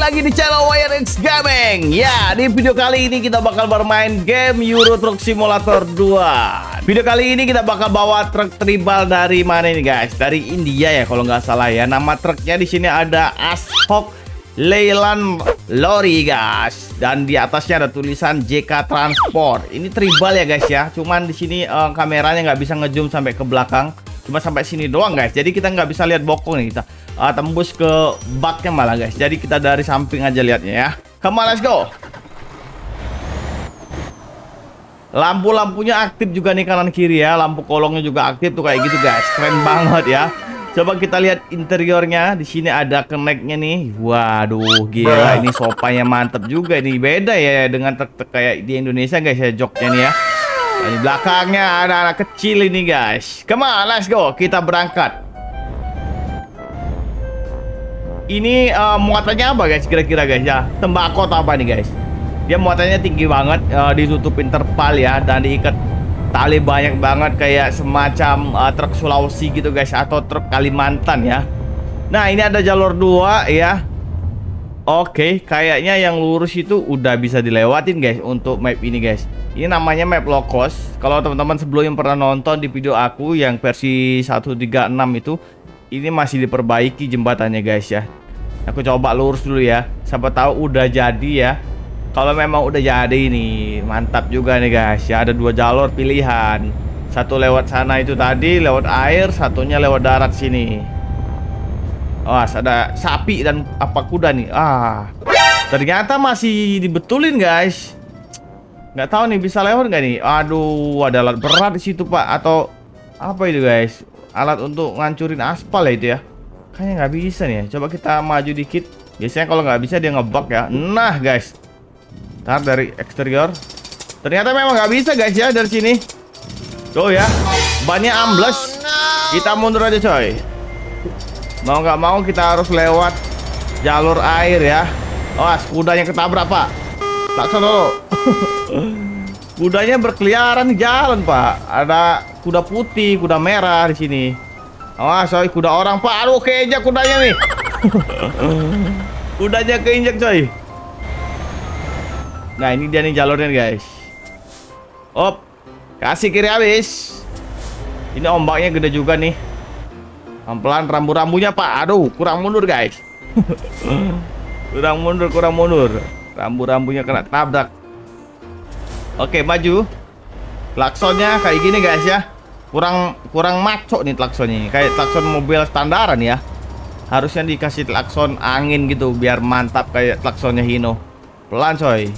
lagi di channel WireX Gaming. Ya, di video kali ini kita bakal bermain game Euro Truck Simulator 2. Video kali ini kita bakal bawa truk tribal dari mana ini guys? Dari India ya kalau nggak salah ya. Nama truknya di sini ada Ashok Leyland Lorry guys. Dan di atasnya ada tulisan JK Transport. Ini tribal ya guys ya. Cuman di sini kameranya nggak bisa ngezoom sampai ke belakang. Cuma sampai sini doang guys. Jadi kita nggak bisa lihat bokong nih kita. Tembus ke baknya malah guys. Jadi kita dari samping aja lihatnya ya. Come on, let's go. Lampu-lampunya aktif juga nih kanan kiri ya. Lampu kolongnya juga aktif tuh kayak gitu guys. Keren banget ya. Coba kita lihat interiornya. Di sini ada connect-nya nih. Waduh, gila ini sofanya mantep juga. Ini beda ya dengan truk-truk kayak di Indonesia guys ya, joknya nih ya. Nah, di belakangnya ada anak kecil ini guys. Come on, let's go. Kita berangkat. Ini muatannya apa guys kira-kira guys ya? Tembakau atau apa nih guys? Dia muatannya tinggi banget, ditutupin terpal ya, dan diikat tali banyak banget kayak semacam truk Sulawesi gitu guys, atau truk Kalimantan ya. Nah ini ada jalur 2 ya. Oke, kayaknya yang lurus itu udah bisa dilewatin guys untuk map ini guys. Ini namanya map low cost. Kalau teman-teman sebelumnya pernah nonton di video aku yang versi 136 itu, ini masih diperbaiki jembatannya guys ya. Aku coba lurus dulu ya. Siapa tahu udah jadi ya. Kalau memang udah jadi ini mantap juga nih guys ya. Ada 2 jalur pilihan. Satu lewat sana itu tadi lewat air, satunya lewat darat sini. Wah, ada sapi dan apa kuda nih. Ternyata masih dibetulin guys. Nggak tahu nih bisa lewat nggak nih. Aduh, ada alat berat di situ Pak. Atau apa itu guys? Alat untuk ngancurin aspal ya itu ya. Kayaknya nggak bisa nih. Coba kita maju dikit. Biasanya kalau nggak bisa dia ngebug ya. Nah guys, ntar dari eksterior. Ternyata memang nggak bisa guys ya dari sini. Tuh ya, bannya ambles. Kita mundur aja coy. Mau nggak mau kita harus lewat jalur air ya. Awas kudanya ketabrak Pak. Lakson dulu. Kudanya berkeliaran di jalan Pak. Ada kuda putih, kuda merah di sini. Awas coy, kuda orang Pak. Aduh keinjak kudanya nih. Kudanya keinjak coy. Nah ini dia nih jalurnya guys. Op, kasih kiri habis. Ini ombaknya gede juga nih. Pelan-pelan rambu-rambunya Pak. Aduh kurang mundur guys. Kurang mundur. Rambu-rambunya kena tabrak. Oke maju. Klaksonnya kayak gini guys ya. Kurang maco nih klaksonnya. Kayak klakson mobil standaran ya. Harusnya dikasih klakson angin gitu biar mantap kayak klaksonnya Hino. Pelan coy.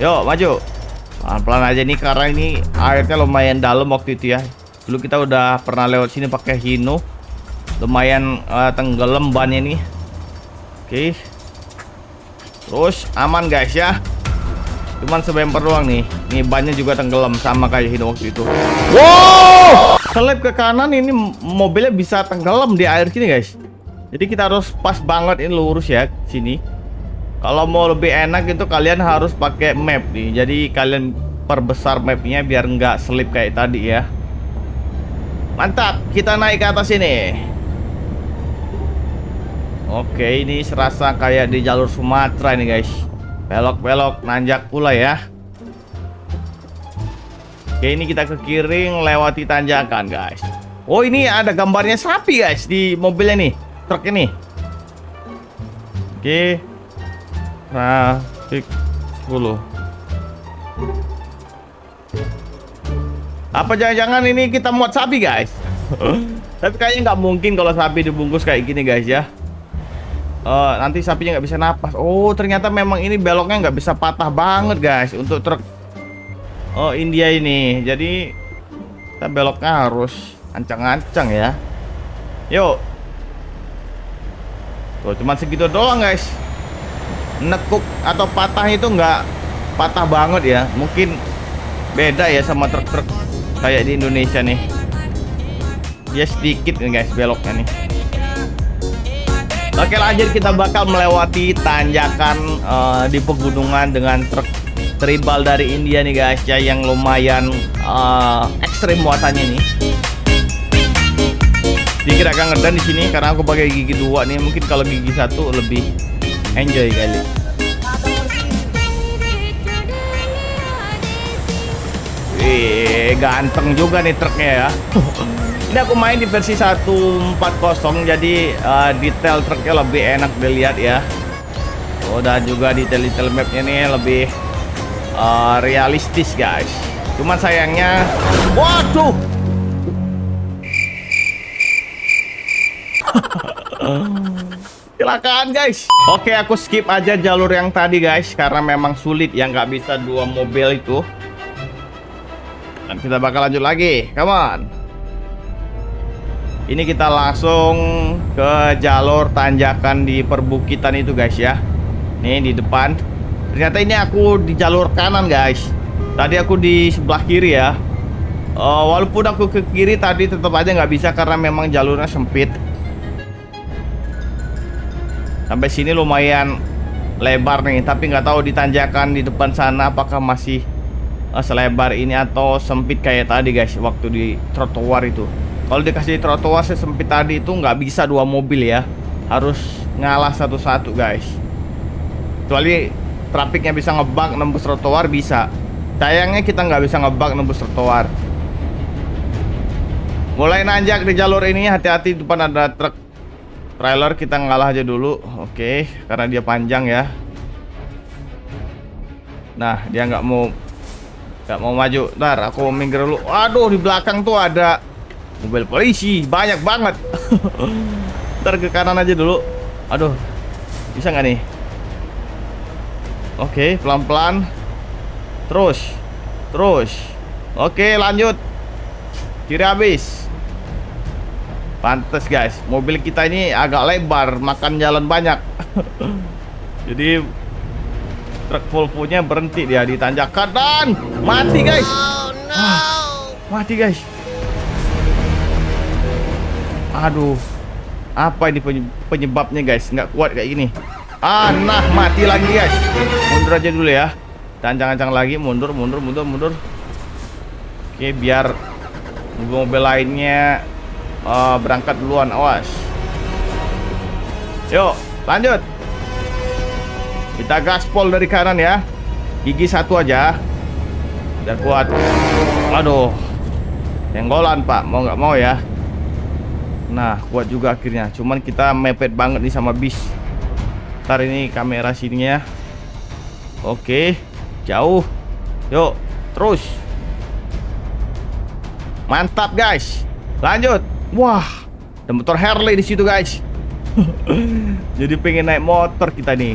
Yuk maju. Pelan-pelan aja nih karena ini airnya lumayan dalam waktu itu ya. Dulu kita udah pernah lewat sini pakai Hino. Lumayan tenggelam bannya nih. Oke. Terus aman guys ya. Cuman sebemper doang nih. Nih bannya juga tenggelam sama kayak Hino waktu itu. Wow! Selip ke kanan ini mobilnya bisa tenggelam di air sini guys. Jadi kita harus pas banget ini lurus ya sini. Kalau mau lebih enak itu kalian harus pakai map nih. Jadi kalian perbesar mapnya biar nggak selip kayak tadi ya. Mantap, kita naik ke atas ini. Oke, ini serasa kayak di jalur Sumatera ini guys. Belok-belok, nanjak pula ya. Oke, ini kita ke kiri lewati tanjakan guys. Oh ini ada gambarnya sapi guys di mobilnya nih, truk ini. Oke. Traffic 10. Apa jangan-jangan ini kita muat sapi guys? Tapi kayaknya nggak mungkin kalau sapi dibungkus kayak gini guys ya. Nanti sapinya nggak bisa napas. Oh ternyata memang ini beloknya nggak bisa patah banget guys untuk truk India ini. Jadi kita beloknya harus ancang-ancang ya. Yuk. Tuh cuman segitu doang guys. Nekuk atau patah itu nggak patah banget ya. Mungkin beda ya sama truk-truk kayak di Indonesia nih. Dia sedikit nih guys beloknya nih. Oke lanjut, kita bakal melewati tanjakan di pegunungan dengan truk tribal dari India nih guys ya, yang lumayan ekstrim muatannya nih. Sedikit agak ngedan di sini karena aku pakai gigi 2 nih. Mungkin kalau gigi 1 lebih Enjoy kali. Ganteng juga nih truknya ya. Ini aku main di versi 1.40, jadi detail truknya lebih enak dilihat ya. Oh, dan juga detail mapnya nih lebih realistis guys. Cuman sayangnya, waduh. Kecelakaan guys. Oke, aku skip aja jalur yang tadi guys, karena memang sulit ya, nggak bisa dua mobil itu. Dan kita bakal lanjut lagi, come on. Ini kita langsung ke jalur tanjakan di perbukitan itu guys ya. Nih di depan. Ternyata ini aku di jalur kanan guys. Tadi aku di sebelah kiri ya. Walaupun aku ke kiri tadi tetap aja nggak bisa karena memang jalurnya sempit. Sampai sini lumayan lebar nih, tapi nggak tahu di tanjakan di depan sana apakah masih selebar ini atau sempit kayak tadi guys waktu di trotoar itu. Kalau dikasih trotoar sesempit tadi itu nggak bisa dua mobil ya, harus ngalah satu-satu guys. Kecuali trafiknya bisa ngebak nembus trotoar bisa. Sayangnya kita nggak bisa ngebak nembus trotoar. Mulai nanjak di jalur ini, hati-hati depan ada truk trailer, kita ngalah aja dulu. Oke, karena dia panjang ya. Nah, dia nggak mau maju. Ntar aku minggir dulu. Aduh, di belakang tuh ada mobil polisi banyak banget. Ntar ke kanan aja dulu. Aduh, bisa nggak nih? Oke, pelan-pelan. Terus. Oke, lanjut. Kiri habis. Pantes guys, mobil kita ini agak lebar, makan jalan banyak. Jadi truk Volvo-nya berhenti dia di tanjakan dan mati guys. Oh, no. Mati guys. Aduh, apa ini penyebabnya guys? Nggak kuat kayak gini. Nah mati lagi guys. Mundur aja dulu ya. Cancang-cancang lagi, mundur. Oke, biar mobil lainnya berangkat duluan. Awas. Yuk, lanjut. Kita gaspol dari kanan ya. Gigi satu aja biar kuat. Aduh, tenggolan pak, mau nggak mau ya. Nah, kuat juga akhirnya. Cuman kita mepet banget nih sama bis. Ntar ini kamera sininya. Oke, jauh. Yuk, terus. Mantap guys. Lanjut. Wah, ada motor Harley di situ guys. Jadi pengen naik motor kita nih.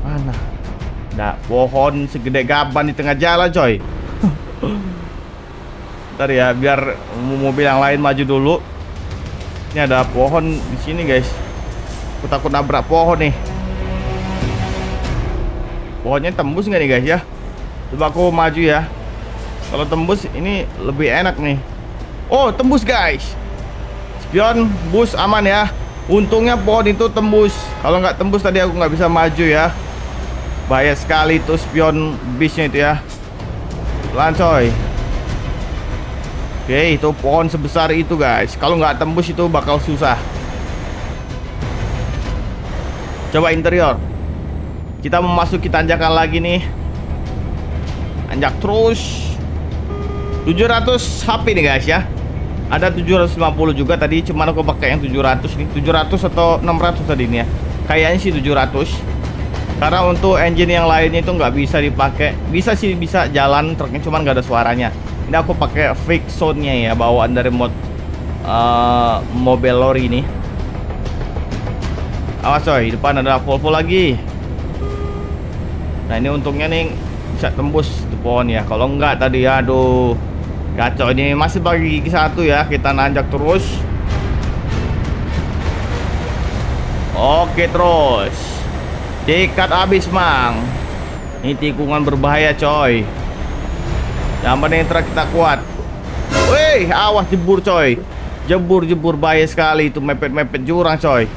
Mana? Ada pohon segede gaban di tengah jalan coy. Ntar ya, biar mobil yang lain maju dulu. Ini ada pohon di sini guys. Aku takut nabrak pohon nih. Pohonnya tembus nggak nih guys ya? Coba aku maju ya. Kalau tembus ini lebih enak nih. Oh, tembus guys. Spion bus aman ya. Untungnya pohon itu tembus. Kalau nggak tembus tadi aku nggak bisa maju ya. Bahaya sekali itu spion bisnya itu ya. Pelan coy. Oke, itu pohon sebesar itu guys. Kalau nggak tembus itu bakal susah. Coba interior. Kita memasuki tanjakan lagi nih. Anjak terus. 700 HP nih guys ya. Ada 750 juga tadi, cuman aku pakai yang 700 nih. 700 atau 600 tadi nih ya. Kayaknya sih 700. Karena untuk engine yang lainnya itu nggak bisa dipakai. Bisa sih, bisa jalan truknya, cuman nggak ada suaranya. Ini aku pakai fake sound-nya ya, bawaan dari mobil lori ini. Awas coy, depan ada Volvo lagi. Nah ini untungnya nih bisa tembus tuh pohon ya. Kalau enggak tadi, aduh, kacau. Ini masih bagi gigi satu ya. Kita nanjak terus. Oke, terus tikat habis mang. Ini tikungan berbahaya coy. Yang penting truk kita kuat. Wih, awas jebur coy. Jebur bahaya sekali. Itu mepet jurang coy.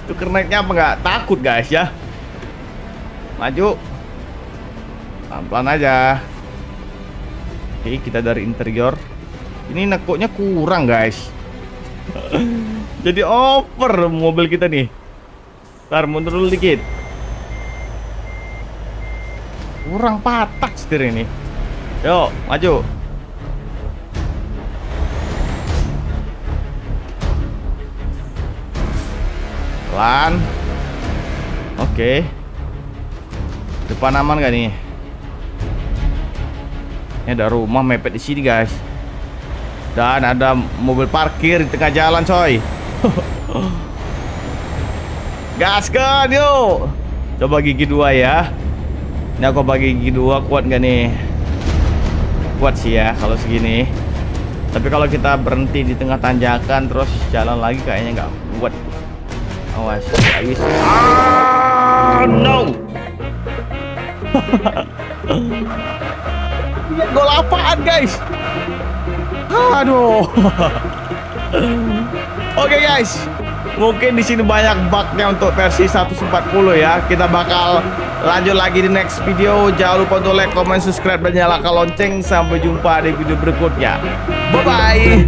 Itu kerneknya apa nggak takut guys ya. Maju. Pelan-pelan aja. Oke, kita dari interior. Ini nekuknya kurang guys. Jadi over mobil kita nih. Ntar mundur dulu dikit. Kurang patah setir ini. Yuk, maju. Pelan. Oke. Depan aman gak nih? Ini ada rumah mepet di sini, guys. Dan ada mobil parkir di tengah jalan, coy. Gaskan, yuk. Coba gigi 2 ya. Ini aku bagi gigi 2, kuat gak nih? Kuat sih ya kalau segini. Tapi kalau kita berhenti di tengah tanjakan terus jalan lagi kayaknya nggak kuat. Awas, habis. Ah, no. Gol apaan, guys? Aduh. Oke, guys. Mungkin di sini banyak bugnya untuk versi 140 ya. Kita bakal lanjut lagi di next video. Jangan lupa untuk like, comment, subscribe, dan nyalakan lonceng. Sampai jumpa di video berikutnya. Bye bye.